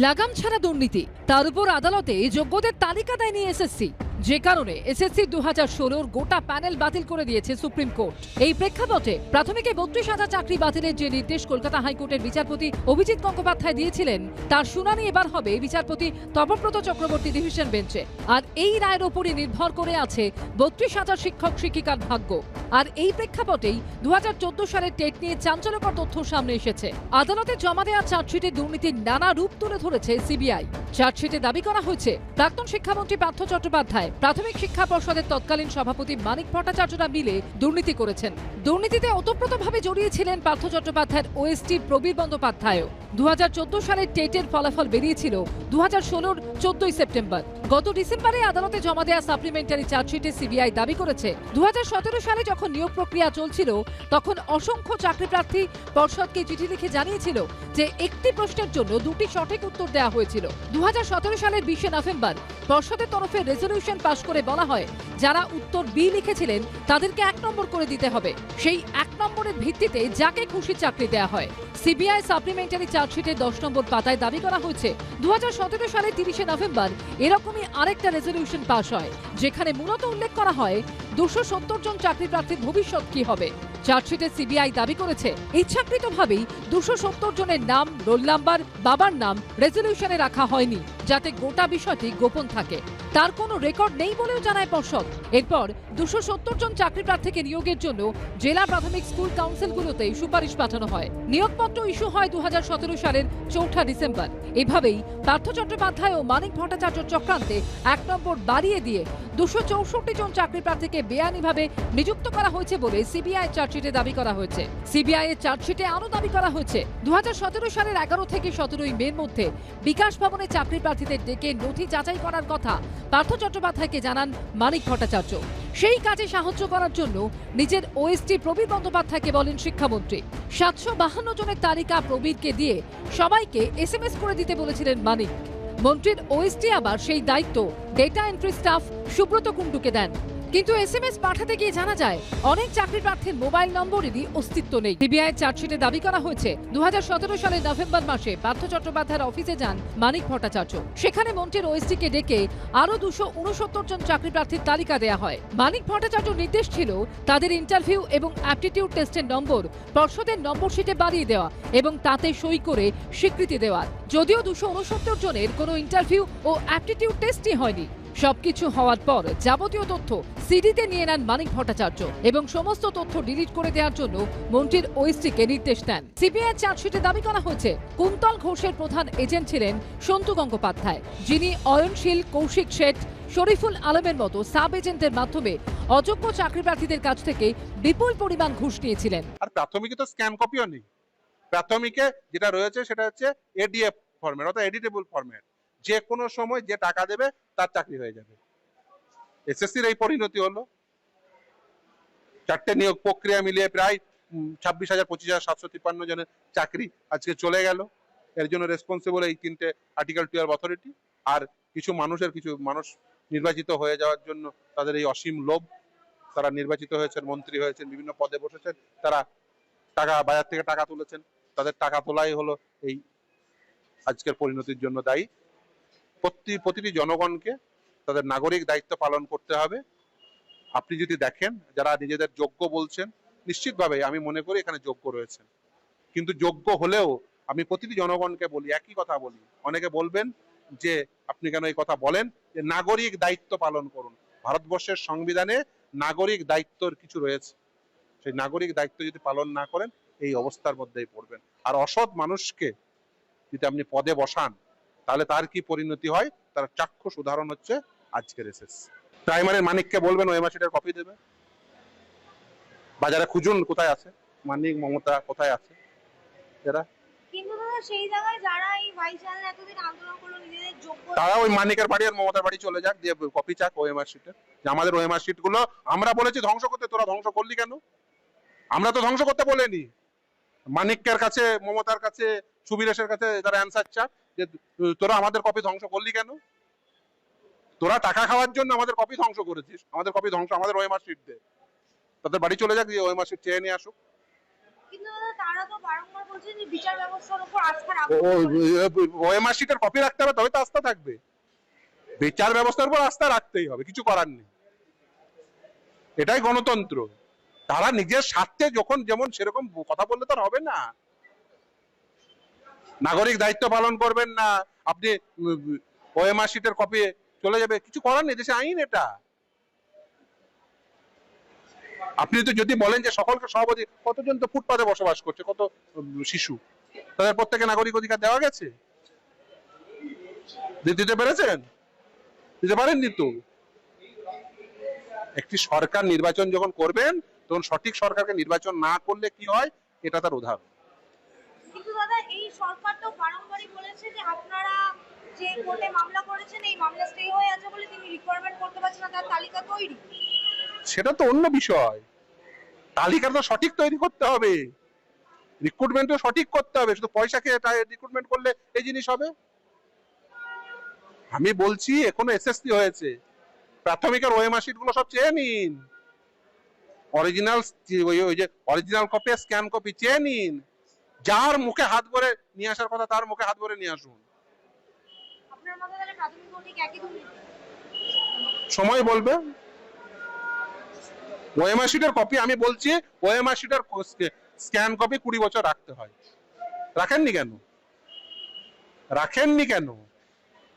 লাগাম ছাড়া দুর্নীতি, তার উপর আদালতে যোগ্যদের তালিকা দেয়নি এসএসসি, যে কারণে এসএসসি 2016 গোটা প্যানেল বাতিল করে দিয়েছে সুপ্রিম কোর্ট। এই প্রেক্ষাপটে প্রাথমিকে 32,000 চাকরি বাতিলের যে নির্দেশ কলকাতা হাইকোর্টের বিচারপতি অভিজিৎ গঙ্গোপাধ্যায় দিয়েছিলেন, তার শুনানি এবার হবে বিচারপতি তপব্রত চক্রবর্তী ডিভিশন বেঞ্চে। আর এই রায়ের ওপরই নির্ভর করে আছে 32,000 শিক্ষক শিক্ষিকার ভাগ্য। আর এই প্রেক্ষাপটেই 2014 সালের টেট নিয়ে চাঞ্চল্যকর তথ্য সামনে এসেছে। আদালতে জমা দেওয়া চার্জশিটে দুর্নীতির নানা রূপ তুলে ধরেছে সিবিআই। চার্জশিটে দাবি করা হয়েছে প্রাক্তন শিক্ষামন্ত্রী পার্থ চট্টোপাধ্যায়, প্রাথমিক শিক্ষা পর্ষদের তৎকালীন সভাপতি মানিক ভট্টাচার্যরা মিলে দুর্নীতি করেছেন। দুর্নীতিতে ওতপ্রোতভাবে জড়িয়েছিলেন পার্থ চট্টোপাধ্যায়ের ওএসটি প্রবীর বন্দ্যোপাধ্যায়ও। 2014 সালের টেটের ফলাফল বেরিয়েছিল 2016-র 14 সেপ্টেম্বর। গত ডিসেম্বরে আদালতে জমা দেওয়া সাপ্লিমেন্টারি চার্জশিটে সিবিআই দাবি করেছে 2017 সালে যখন নিয়োগ প্রক্রিয়া চলছিল, তখন অসংখ্য চাকরি প্রার্থী পর্ষদকে চিঠি লিখে জানিয়েছিল যে একটি প্রশ্নের জন্য দুটি সঠিক উত্তর দেওয়া হয়েছিল। 2017 সালের 20 নভেম্বর পর্ষদের তরফে রেজলিউশন পাশ করে বলা হয়, যারা উত্তর বি লিখেছিলেন তাদেরকে 1 নম্বর করে দিতে হবে। সেই 1 নম্বরের ভিত্তিতে যাকে খুশি চাকরি দেওয়া হয়। সিবিআই সাপ্লিমেন্টারি চার্জশিটের 10 নম্বর পাতায় দাবি করা হয়েছে 2017 সালের 30 নভেম্বর এরকমই আরেকটা রেজলিউশন পাশ হয়, যেখানে মূলত উল্লেখ করা হয় 270 জন চাকরি প্রার্থীর ভবিষ্যৎ কি হবে। চার্জশিটে সিবিআই দাবি করেছে ইচ্ছাকৃতভাবেই 270 জনের নাম, রোল নাম্বার, বাবার নাম রেজলিউশনে রাখা হয়নি, যাতে গোটা বিষয়টি গোপন থাকে। তার কোনো রেকর্ড নেই বলেও জানায় পর্ষদ। এরপর 270 জন চাকরি প্রার্থীকে নিয়োগের জন্য জেলা প্রাথমিক স্কুল কাউন্সিলগুলোতে সুপারিশ পাঠানো হয়। নিয়োগপত্র ইস্যু হয় 2017 সালের 4 ডিসেম্বর। এভাবেই পার্থ চট্টোপাধ্যায় ও মানিক ভট্টাচার্য চক্রান্তে 1 নম্বর বাড়িয়ে দিয়ে 264 জন চাকরি প্রার্থীকে বেআইনিভাবে নিযুক্ত করা হয়েছে বলে সিবিআই চার্জশিটে দাবি করা হয়েছে। সিবিআই এর চার্জশিটে আরও দাবি করা হয়েছে 2017 সালের 11 থেকে 17 মের মধ্যে বিকাশ ভবনে চাকরি প্রার্থীদের ডেকে নথি যাচাই করার কথা পার্থ চট্টোপাধ্যায়কে জানান মানিক ভট্টাচার্য। সেই কাজে সাহায্য করার জন্য নিজের ওএসটি প্রবীর বন্দ্যোপাধ্যায়কে বলেন শিক্ষামন্ত্রী। 752 জনের তালিকা প্রবীরকে দিয়ে সবাইকে এসএমএস করে দিতে বলেছিলেন মানিক। মন্ত্রীর ওএসটি আবার সেই দায়িত্ব ডেটা এন্ট্রি স্টাফ সুব্রত কুণ্ডুকে দেন। কিন্তু এসএমএস পাঠাতে গিয়ে জানা যায় অনেক চাকরি প্রার্থীর মোবাইল নম্বরেরই অস্তিত্ব নেই। সিবিআই চার্জশিটে দাবি করা হয়েছে 2017 সালের নভেম্বর মাসে পার্থ চট্টোপাধ্যায়ের অফিসে যান মানিক ভট্টাচার্য। সেখানে মন্ত্রীর ওএসটি কে ডেকে আরো 269 জন চাকরি প্রার্থীর তালিকা দেওয়া হয়। মানিক ভট্টাচার্যর নির্দেশ ছিল তাদের ইন্টারভিউ এবং অ্যাপটিটিউড টেস্টের নম্বর পর্ষদের নম্বর শিটে বাড়িয়ে দেওয়া এবং তাতে সই করে স্বীকৃতি দেওয়ার। যদিও 269 জনের কোনো ইন্টারভিউ ও অ্যাপটিটিউড টেস্টই হয়নি। সবকিছু হওয়ার পর যাবতীয় তথ্য সিডিতে নিয়ে নেন মানিক ভট্টাচার্য এবং সমস্ত তথ্য ডিলিট করে দেওয়ার জন্য মন্ত্রীর ওএসটিকে নির্দেশ দেন। সিবিআই চার্জশিটে দাবি করা হয়েছে কুন্তল ঘোষের প্রধান এজেন্ট ছিলেন সন্তু গঙ্গোপাধ্যায়, যিনি অয়নশীল, কৌশিক শেঠ, শরীফুল আলমের মতো সাব এজেন্টের মাধ্যমে অযোগ্য চাকরি প্রার্থীদের কাছ থেকে বিপুল পরিমাণ ঘুষ নিয়েছিলেন। আর প্রাথমিকে তো স্ক্যাম কপিও নেই। প্রাথমিকে যেটা রয়েছে সেটা হচ্ছে এডিএফ ফরম্যাট, অর্থাৎ এডিটেবল ফরম্যাট। যে কোনো সময় যে টাকা দেবে তার চাকরি হয়ে যাবে। এসএসসির এই পরিণতি হলো। 4টে নিয়োগ প্রক্রিয়া মিলিয়ে প্রায় 26,000-25,753 জনের চাকরি আজকে চলে গেল। এর জন্য রেসপন্সিবল এই 3টে আর্টিকেল 12 অথরিটি। আর কিছু মানুষ নির্বাচিত হয়ে যাওয়ার জন্য তাদের এই অসীম লোভ। তারা নির্বাচিত হয়েছেন, মন্ত্রী হয়েছেন, বিভিন্ন পদে বসেছেন, তারা টাকা বাজার থেকে টাকা তুলেছেন। তাদের টাকা তোলাই হলো এই আজকের পরিণতির জন্য দায়ী। প্রতিটি জনগণকে তাদের নাগরিক দায়িত্ব পালন করতে হবে। আপনি যদি দেখেন যারা নিজেদের যোগ্য বলছেন, নিশ্চিতভাবে আমি মনে করি এখানে যোগ্য রয়েছেন। কিন্তু যোগ্য হলেও আমি প্রতিটি জনগণকে বলি, একই কথা বলি। অনেকে বলবেন যে আপনি কেন এই কথা বলেন, যে নাগরিক দায়িত্ব পালন করুন। ভারতবর্ষের সংবিধানে নাগরিক দায়িত্বর কিছু রয়েছে। সেই নাগরিক দায়িত্ব যদি পালন না করেন এই অবস্থার মধ্যেই পড়বেন। আর অসৎ মানুষকে যদি আপনি পদে বসান তাহলে তার কি পরিণতি হয় তার চাক্ষুষ উদাহরণ হচ্ছে আজকের এসএসসি। প্রাইমারির মানিককে বলবেন ওএমআর শিটের কপি দেবে। বাজারে খুঁজুন কোথায় আছে মানিক, মমতা কোথায় আছে এরা। কিন্তু দাদা সেই জায়গায় যারা এই ভাইচাল এতদিন আন্দোলন করলো নিজেদের যোগ্য, তারা ওই মানিকের বাড়ি আর মমতার বাড়ি চলে যাক, দিয়ে কপি চাক ওএমআর শিটের। যে আমাদের ওএমআর শিট গুলো আমরা বলেছি ধ্বংস করতে, তোরা ধ্বংস করলি কেন? আমরা তো ধ্বংস করতে বলিনি। মানিকের কাছে, মমতার কাছে, সুবিরেশের কাছে তারা অ্যান্সার চাক যে তোরা আমাদের কপি ধ্বংস করলি কেন? তোরা টাকা খাওয়ার জন্য আমাদের কপি ধ্বংস করেছিস। আমাদের কপি ধ্বংস, আমাদের ওএমআর শিট দে। তাদের বাড়ি চলে যাক, দিয়ে ওএমআর শিট চেয়ে নিয়ে আসুক। কিন্তু দাদা তারা তো বারংবার বলছেন যে বিচার ব্যবস্থার উপর আস্থা রাখবো। ওএমআর শিটের কপি রাখতে হবে, তবে তো আস্থা থাকবে। বিচার ব্যবস্থার উপর আস্থা রাখতেই হবে, কিছু করার নেই। এটাই গণতন্ত্র। তারা নিজের স্বার্থে যখন যেমন সেরকম কথা বললে তো আর হবে না। নাগরিক দায়িত্ব পালন করবেন না, আপনি ওএমআর শিটের কপি চলে যাবে, কিছু করার নেই, দেশে আইন এটা। আপনি তো যদি বলেন যে সকলকে সব অধিকার, কতজন তো ফুটপাতে বসবাস করছে, কত শিশু, তাদের প্রত্যেকে নাগরিক অধিকার দেওয়া গেছে? দিতে পেরেছেন? দিতে পারেননি তো। একটি সরকার নির্বাচন যখন করবেন তখন সঠিক সরকারকে নির্বাচন না করলে কি হয়, এটা তার উদাহরণ। কিন্তু দাদা এই সরকার তো বারংবারই বলেছে যে আপনারা যে কোর্টে মামলা করেছেন এই মামলা স্টে হয়ে আছে বলে তিনি রিকোয়ারমেন্ট করতে পারছেন না, তার তালিকা তৈরি। সেটা তো অন্য বিষয়, তালিকা তো সঠিক তৈরি করতে হবে, রিক্রুটমেন্টও সঠিক করতে হবে। শুধু পয়সাকে রিক্রুটমেন্ট করলে এই জিনিস হবে? আমি বলছি এখনো এসএসসি হয়েছে, প্রাথমিকের ওএমআর শিট গুলো সব চেয়ে নিন, অরিজিনাল ওই যে অরিজিনাল কপি স্ক্যান কপি চেয়ে নিন, যার মুখে হাত ভরে নিয়ে আসার কথা তার মুখে হাত ভরে নিয়ে আসুন। আপনার মতে তাহলে প্রাথমিক ও ঠিক একই দুর্নীতি? সময় বলবে। ওএমআর শিটের কপি, আমি বলছি ওএমআর শিটের স্ক্যান কপি 20 বছর রাখতে হয়। রাখেননি কেন? রাখেননি কেন?